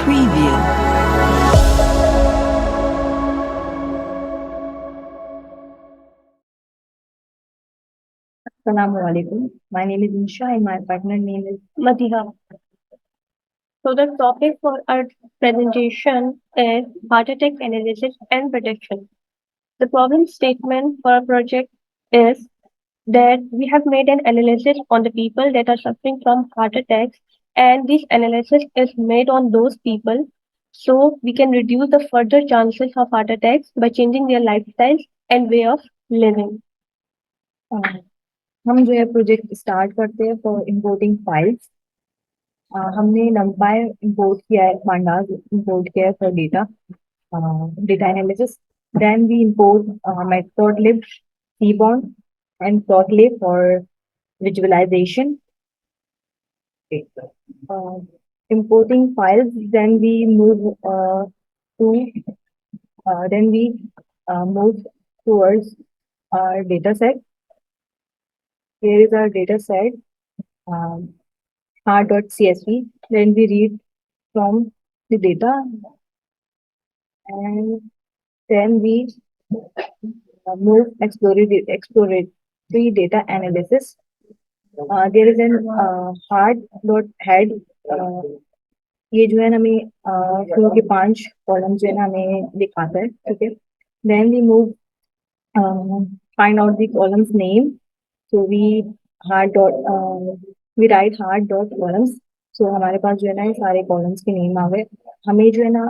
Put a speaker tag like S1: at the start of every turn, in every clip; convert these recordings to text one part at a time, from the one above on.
S1: Preview.
S2: Assalamu alaikum. My name is Nisha and my partner name is Matiha. So the topic for our presentation is heart attack analysis and prediction. The problem statement for our project is that we have made an analysis on the people that are suffering from heart attacks, and this analysis is made on those people so we can reduce the further chances of heart attacks by changing their lifestyles and way of living. हम जो है project start करते हैं for importing files. हमने numpy import किया है, pandas import किया है for data analysis. Then we import matplotlib, seaborn and plotlib for visualization. Importing files, then we move to then we move towards our data set. Here is our data set, r.csv. Then we read from the data, and then we move exploratory data analysis. There is an hard.head. ये जो है ना हमें flow के 5 column जो है ना हमें दिखाता है, ठीक है। Then we move find out the columns name. So we write hard dot columns. सो हमारे पास जो है ना ये सारे कॉलम्स के नेम आ गए। हमें जो है ना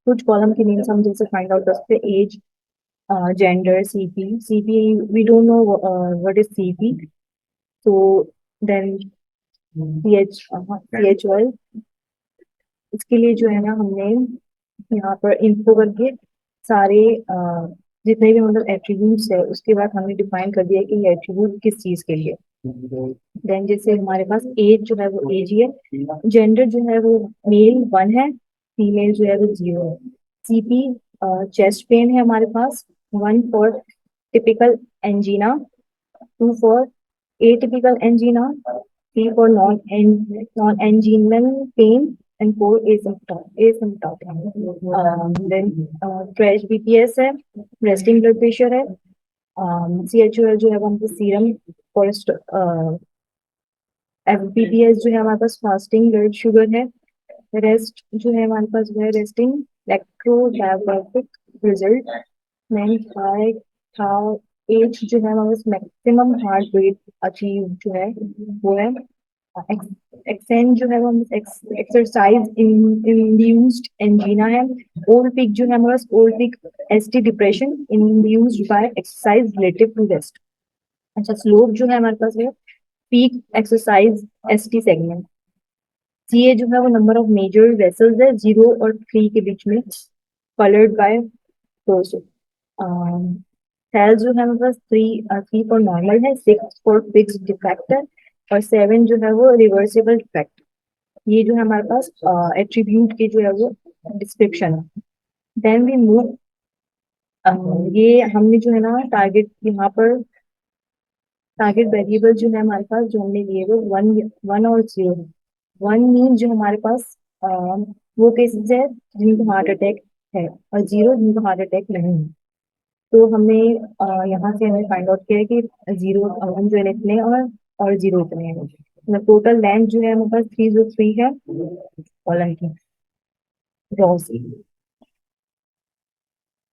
S2: कुछ कॉलम के नेम्स हम जैसे फाइंड आउट कर सकते हैं, age, gender, CP we don't know what is CP. So then CH1, इसके लिए जो है ना हमने यहाँ पर इन्फो करके सारे जितने भी मतलब एट्रीब्यूट्स है उसके बाद हमने डिफाइन कर दिया कि ये एट्रीब्यूट किस चीज के लिए। देन जैसे हमारे पास एज जो है वो एज ही है, जेंडर जो है वो मेल 1 है, फीमेल जो है वो 0 है। सीपी चेस्ट पेन है हमारे पास, 1 for typical angina, 2 for atypical angina, 3 for non-anginal pain, and 4 asymptomatic. Then trash BPS है, resting blood pressure है, CHOL जो है वो हमको सीरम कोलेस्ट्रॉल, FBPS जो है हमारे पास फास्टिंग ब्लड शुगर है, रेस्ट जो है हमारे पास वो है रेस्टिंग इलेक्ट्रोडायग्नोस्टिक रिजल्ट। देन हाई था एज जो है हमारे पास मैक्सिमम हार्ट रेट अचीव जो है वो है। एक्सेंट जो है वो एक्सरसाइज इंड्यूस्ड एंजीना है। ओल्ड पिक जो है हमारे पास old peak ST depression induced by exercise relative to rest. अच्छा, स्लोप जो है हमारे पास है peak exercise ST segment. CA जो है वो नंबर ऑफ मेजर वेसल्स है 0 और 3 के बीच में, कलर्ड बाय टोर्सो। सेल्स जो है हमारे पास 3 फॉर नॉर्मल है, 6 फॉर फिक्स्ड डिफेक्ट है, और 7 जो है वो रिवर्सिबल डिफेक्ट। ये जो है हमारे पास एट्रीब्यूट के जो है वो डिस्क्रिप्शन है। देन वी मूव, ये हमने जो है ना टारगेट यहाँ पर टारगेट वेरिएबल जो है हमारे पास जो हमने लिए वो 1 और 0 है। 1 मीन जो हमारे पास वो केसेस है जिनको हार्ट अटैक है, और 0 जिनको हार्ट अटैक नहीं है। तो हमने यहाँ से हमें फाइंड आउट किया है कि 0 1 जो है इतने और 0 इतने हैं। मतलब टोटल लेंथ जो है हमारे पास 303 है कॉलम की रॉ से।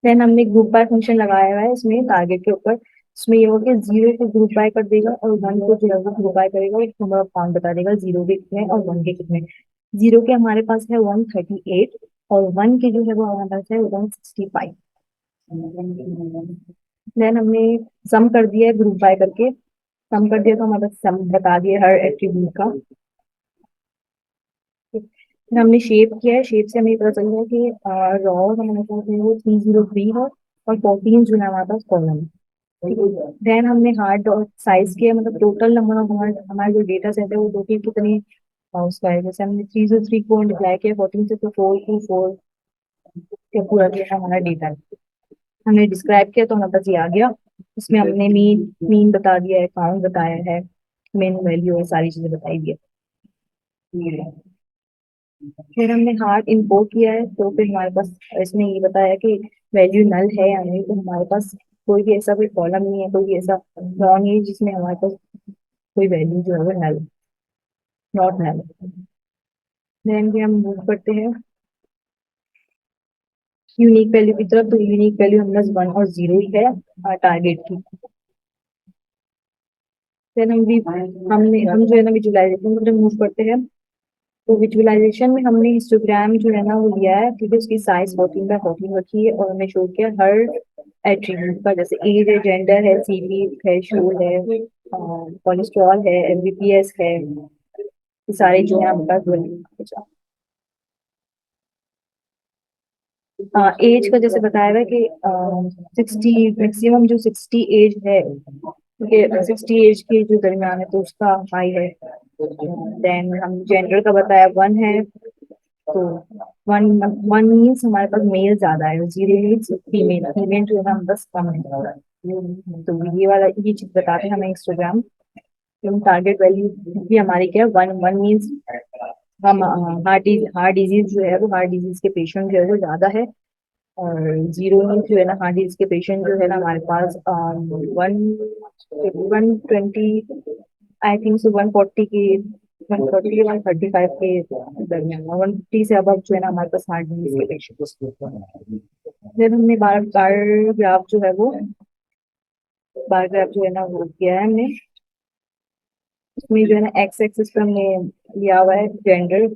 S2: देन हमने ग्रुप बाय फंक्शन लगाया हुआ है इसमें टारगेट के ऊपर। इसमें ये होगा कि 0 को ग्रुप बाय कर देगा और 1 को जो है वो ग्रुप बाय करेगा, एक नंबर ऑफ काउंट बता देगा 0 के कितने और 1 के कितने। 0 के हमारे पास है 138 और 1 के जो है वो हमारे पास है 165। देन हमने सम कर दिया है ग्रुप बाय करके, सम कर दिया तो हमारे पास सम बता दिया हर एट्रीब्यूट का। फिर हमने शेप किया है, शेप से हमें पता चल रहा है कि रॉ हमारे पास है वो 303 है और 14 जो है हमारे पास कॉलम है। देन हमने हार्ड और साइज किया, मतलब टोटल नंबर ऑफ हमारे जो डेटा सेट है वो टोटल कितने उसका है। जैसे हमने 303 को डिप्लाई किया 14 से, तो 424 का पूरा जो है हमारा डेटा हमने डिस्क्राइब किया तो हमारे पास ये आ गया। इसमें हमने मीन बता दिया है, काउंट बताया है, मेन वैल्यू है, सारी चीजें बताई दी है। फिर हमने हार्ट इम्पोर्ट किया है, तो फिर हमारे पास इसमें ये बताया कि वैल्यू नल है या नहीं। तो हमारे पास कोई भी ऐसा कोई कॉलम नहीं है, कोई भी ऐसा रॉ नहीं है जिसमें हमारे पास कोई वैल्यू जो है वो नल, नॉट नल। देन भी हम मूव करते हैं यूनिक वैल्यू की तरफ। तो यूनिक वैल्यू हमारे पास 1 और 0 ही है टारगेट की। देन हम जो है ना विजुअलाइजेशन की तरफ मूव करते हैं। तो विजुअलाइजेशन में हमने हिस्टोग्राम जो है ना वो लिया है, क्योंकि उसकी साइज 14 बाय 14 रखी है, और हमें शो किया हर एट्रीब्यूट का, जैसे एज है, जेंडर है, सीवी है, शोल्ड है, कोलेस्ट्रॉल है, एमबीपीएस है, ये सारे जो है हमारे पास। एज का जैसे बताया हुआ है कि 60, मैक्सिमम जो 60 एज है, क्योंकि 60 एज के जो दरमियान है तो उसका हाई है। देन हम जेंडर का बताया 1 है, तो वन वन मीन्स हमारे पास मेल ज्यादा है, 0 मीन्स फीमेल, फीमेल जो है ना बस कम है। तो ये वाला ये चीज बताते हैं हमें इंस्टाग्राम। टारगेट वैल्यू भी हमारी क्या है, 1, 1 मीन्स हम हार्ट डिजीज जो है वो हार्ट डिजीज के पेशेंट जो है वो ज्यादा है। और 0 मीन्स जो है ना हार्ट डिजीज के पेशेंट जो है ना हमारे पास 120, आई थिंक सो 140 के, 140 135 के दरमियान, 150 से अब जो है ना हमारे पास हार्ट डिजीज के पेशेंट। फिर हमने बार ग्राफ जो है वो, बार ग्राफ जो है ना वो किया है हमने। इसमें जो है ना एक्स एक्सिस पे हमने लिया हुआ है जेंडर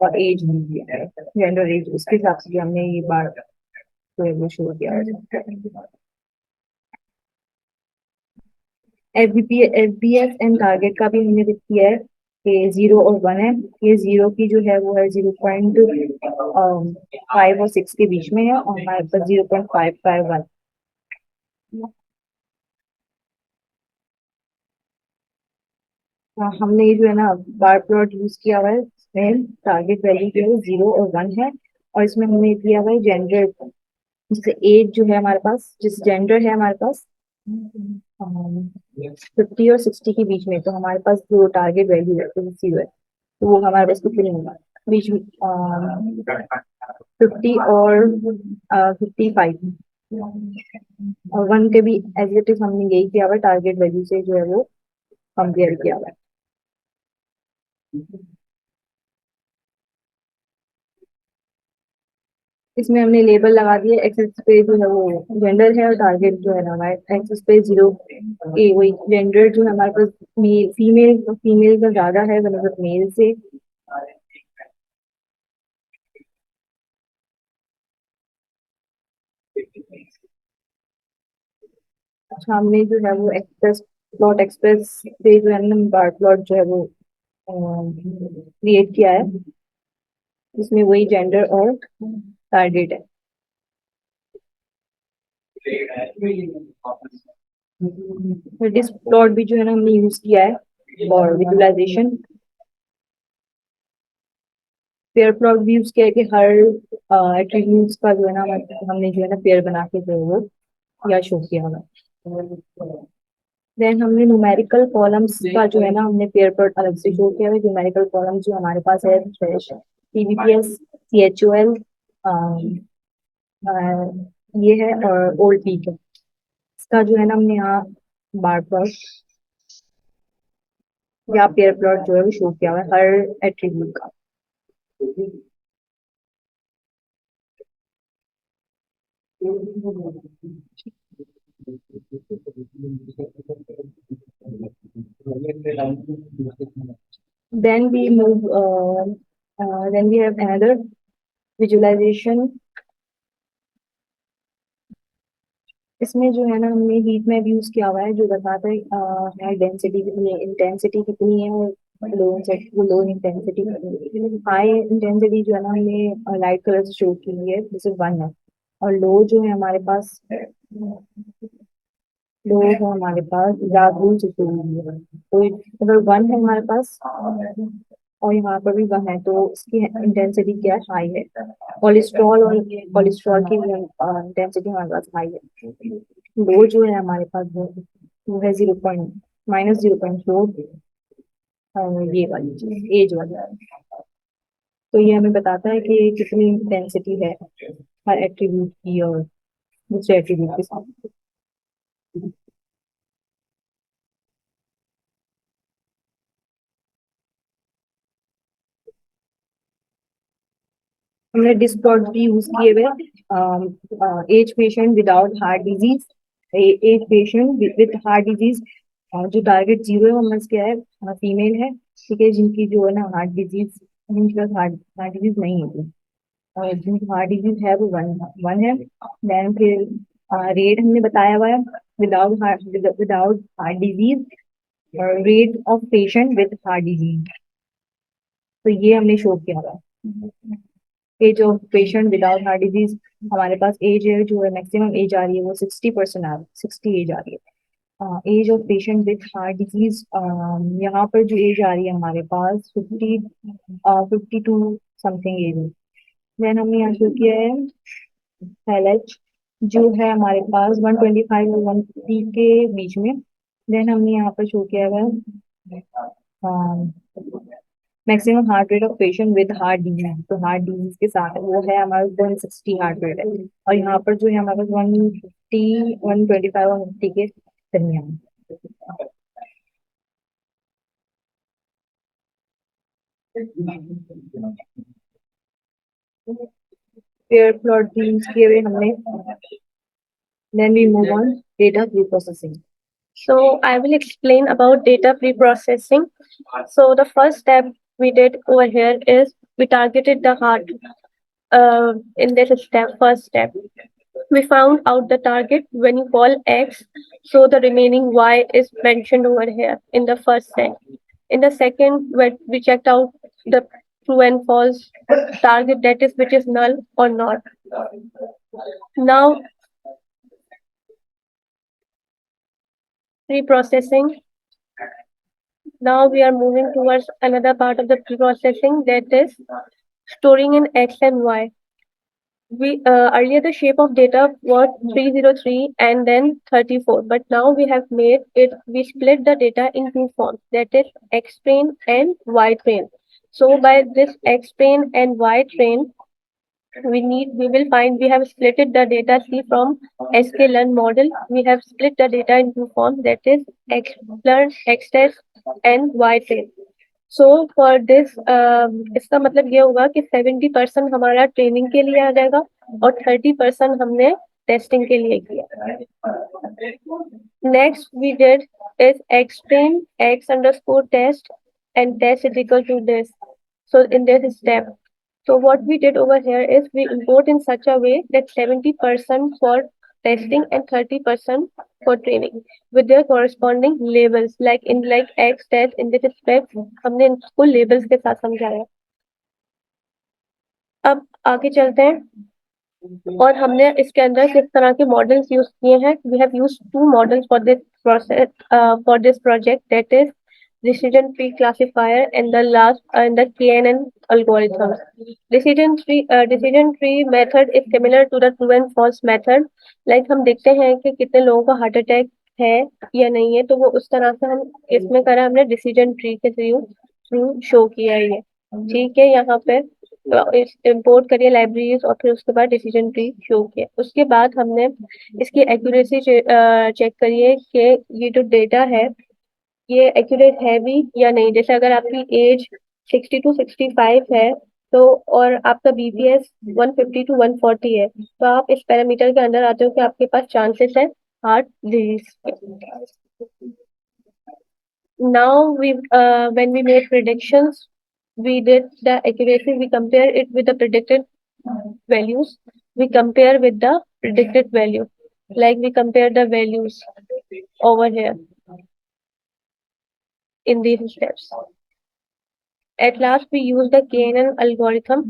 S2: और एज भी लिया है, जेंडर एज उसके हिसाब से भी हमने ये बार जो है वो शो किया है। एफबीएस एंड टारगेट का भी हमने किया है कि 0 और 1 है। ये 0 की जो है वो है 0.5 और 6 के बीच में है, और हमारे पास 0.551। हमने ये जो है ना बार प्लॉट यूज किया हुआ है, इसमें टारगेट वैल्यू जो है 0 और 1 है, और इसमें हमने दिया हुआ है जेंडर, जैसे एज जो है हमारे पास, जिस जेंडर है हमारे पास 50 और 60 के बीच में, तो हमारे पास जो टारगेट वैल्यू है वो 0 है, तो वो हमारे पास कुछ नहीं होगा। बीच में 50 और 55, और 1 के भी एज इट इज हमने यही किया हुआ टारगेट वैल्यू से जो है वो कंपेयर किया हुआ है। इसमें हमने लेबल लगा दिया, एक्सेस पे जो है वो जेंडर है, और टारगेट जो है ना हमारे एक्सेस पे 0 ए, वही जेंडर जो है हमारे पास फीमेल, फीमेल का ज्यादा है मतलब मेल से। सामने जो है वो एक्सप्रेस प्लॉट, एक्सप्रेस पे जो है ना बार प्लॉट जो है वो क्रिएट किया है, जिसमें वही जेंडर और टारगेट है। डिस्क प्लॉट भी जो है ना हमने यूज किया है और विजुअलाइजेशन। पेयर प्लॉट भी यूज किया है कि हर एट्रीब्यूट्स का जो है ना हमने जो है ना पेयर बना के जो है वो या शो किया हुआ है। देन हमने न्यूमेरिकल कॉलम्स का जो है ना हमने पेयर प्लॉट अलग से शो किया है। न्यूमेरिकल कॉलम जो हमारे पास है फ्रेश, पीबीपीएस, सीएचओएल, ये है, और ओल्ड पीक है। इसका जो है ना हमने यहाँ बार प्लॉट या पेयर प्लॉट जो है वो शो किया हुआ है हर एट्रीब्यूट का। then we move then we have another visualization। इसमें जो है ना हमने हीट मैप यूज किया हुआ है, जो बताता है हाई डेंसिटी कितनी है, इंटेंसिटी कितनी है, और लो इंटेंसिटी। हाई इंटेंसिटी जो है ना हमने लाइट कलर से शो की हुई है, जैसे 1 है, और लो जो है हमारे पास, लो है हमारे पास डार्क ब्लू से शो हुई है। तो अगर 1 है हमारे पास और यहाँ पर भी 1 है, तो इसकी इंटेंसिटी क्या है, हाई है। कोलेस्ट्रॉल और कोलेस्ट्रॉल की इंटेंसिटी हमारे पास हाई है। लो जो है हमारे पास वो है 0 पॉइंट -0.4, ये वाली चीज एज वाली। तो ये हमें बताता है कि कितनी इंटेंसिटी है हर एट्रीब्यूट की और दूसरे एट्रीब्यूट के साथ। हमने डिस्कॉर्ड भी यूज किए हुए as patient without heart disease, as patient with heart disease. जो टारगेट 0 है वो मस क्या है, फीमेल है, ठीक है, जिनकी जो है ना हार्ट डिजीज, जिनके पास हार्ट हार्ट डिजीज नहीं है, और जिनकी हार्ट डिजीज है वो वन वन है। देन फिर रेट हमने बताया हुआ है without heart disease, rate of patient with heart disease, तो ये हमने शो किया हुआ है। Age of patient without heart disease, हमारे पास एज है जो है मैक्सिमम एज आ रही है वो 60% आ 60 एज आ रही है। Age of patient with heart disease, यहाँ पर जो एज आ रही है हमारे पास 52 समथिंग एज है। देन हमने यहाँ शो किया है एच जो है हमारे पास 125 और 150 के बीच में। देन हमने यहाँ पर शो किया है maximum heart rate of patient with heart disease, तो हार्ट डिजीज के साथ है, वो है हमारे 160 हार्ट रेट है, और यहाँ पर जो है हमारे पास 150 125 और 50 के दरमियान। पेयर प्लॉट भी यूज किए हुए हमने। Then we move on data preprocessing.
S1: So I will explain about data pre-processing. So the first step we did over here is we targeted the heart. In this step, first step, we found out the target when you call X, so the remaining Y is mentioned over here in the first step. In the second, when we checked out the true and false target, that is which is null or not. Now pre-processing. Now we are moving towards another part of the pre-processing, that is storing in X and Y. We earlier the shape of data was 303 and then 34, but now we have made it, we split the data in two forms, that is X train and Y train. So by this X train and Y train, we will find we have splitted the data C from sklearn model. We have split the data in two forms, that is xlearn, xtest and ytrain. So for this इसका मतलब ये होगा कि 70% हमारा training के लिए आ जाएगा और 30% हमने टेस्टिंग के लिए किया। Next we did is xtrain x underscore test and test is equal to this. So in this step, so what we did over here is we import in such a way that 70% for testing and 30% for training with their corresponding labels, like in like X test in this step हमने इनको labels के साथ समझाया। अब आगे चलते हैं और हमने इसके अंदर किस तरह के मॉडल्स यूज किए हैं। We have used two models for this process for this project, that is decision tree classifier and the last and the KNN algorithms. Decision tree method is similar to the true and false method. Like हम देखते हैं कि कितने लोगों को heart attack है या नहीं है, तो वो उस तरह से हम इसमें करा, हमने डिसीजन ट्री के थ्रू शो किया है ये। ठीक है, यहाँ पे इम्पोर्ट करिए लाइब्रेरीज और फिर उसके बाद डिसीजन ट्री शो किया। उसके बाद हमने इसकी एक्यूरेसी चेक करिए कि ये जो डेटा है ये एक्यूरेट है भी या नहीं। जैसे अगर आपकी एज 60 to 65 है तो और आपका बीपीएस 150 to 140 है, तो आप इस पैरामीटर के अंदर आते हो कि आपके पास चांसेस है हार्ट डिजीज के। Now when we made predictions, we did the accuracy, we compare it with the predicted values, we compare with the predicted value, like we compare the values over here in these steps. At last, we use the KNN algorithm.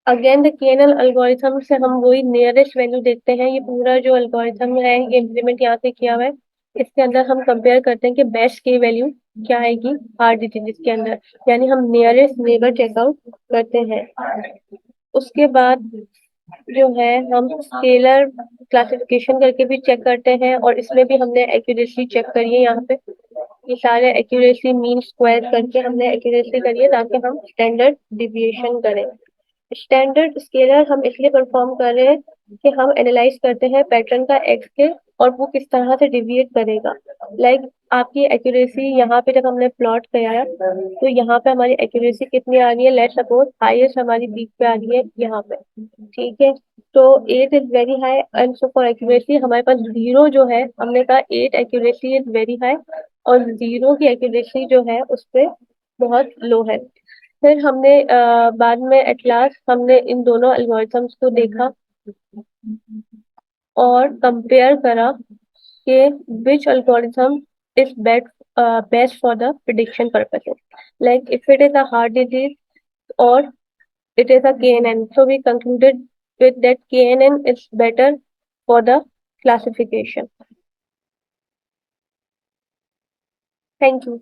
S1: Again the KNN algorithm से हम वही nearest value देखते हैं। ये पूरा जो algorithm है ये इम्प्लीमेंट यहाँ से किया हुआ है। इसके अंदर हम कंपेयर करते हैं कि बेस्ट की वैल्यू क्या आएगी हार्ट डिजीज के अंदर, यानी हम नियरेस्ट नेबर चेकआउट करते हैं। उसके बाद जो है हम स्केलर क्लासिफिकेशन करके भी चेक करते हैं और इसमें भी हमने एक्यूरेसी चेक करी है यहाँ पे। ये सारे एक्यूरेसी मीन स्क्वायर करके हमने एक्यूरेसी करी है ताकि हम स्टैंडर्ड डिविएशन करें। स्टैंडर्ड स्केलर हम इसलिए परफॉर्म कर रहे हैं कि हम एनालाइज करते हैं पैटर्न का एक्स के और वो किस तरह से डिविएट करेगा। लाइक आपकी एक्यूरेसी यहाँ पे जब हमने प्लॉट किया तो यहाँ पे हमारी एक्यूरेसी कितनी आ रही है, लेट्स सपोज हाईएस्ट हमारी पीक पे आ रही है यहाँ पे, ठीक है। तो 8 is very high and so for accuracy हमारे पास जीरो जो है, हमने कहा 8 एक्यूरेसी इज वेरी हाई और जीरो की एक्यूरेसी जो है उस पे बहुत लो है। फिर हमने बाद में एट लास्ट हमने इन दोनों एल्गोरिथम्स को देखा और कंपेयर करा कि which algorithm is best for the prediction purposes. Like if it is a heart disease or it is a KNN. So we concluded with that KNN is better for the classification. Thank you.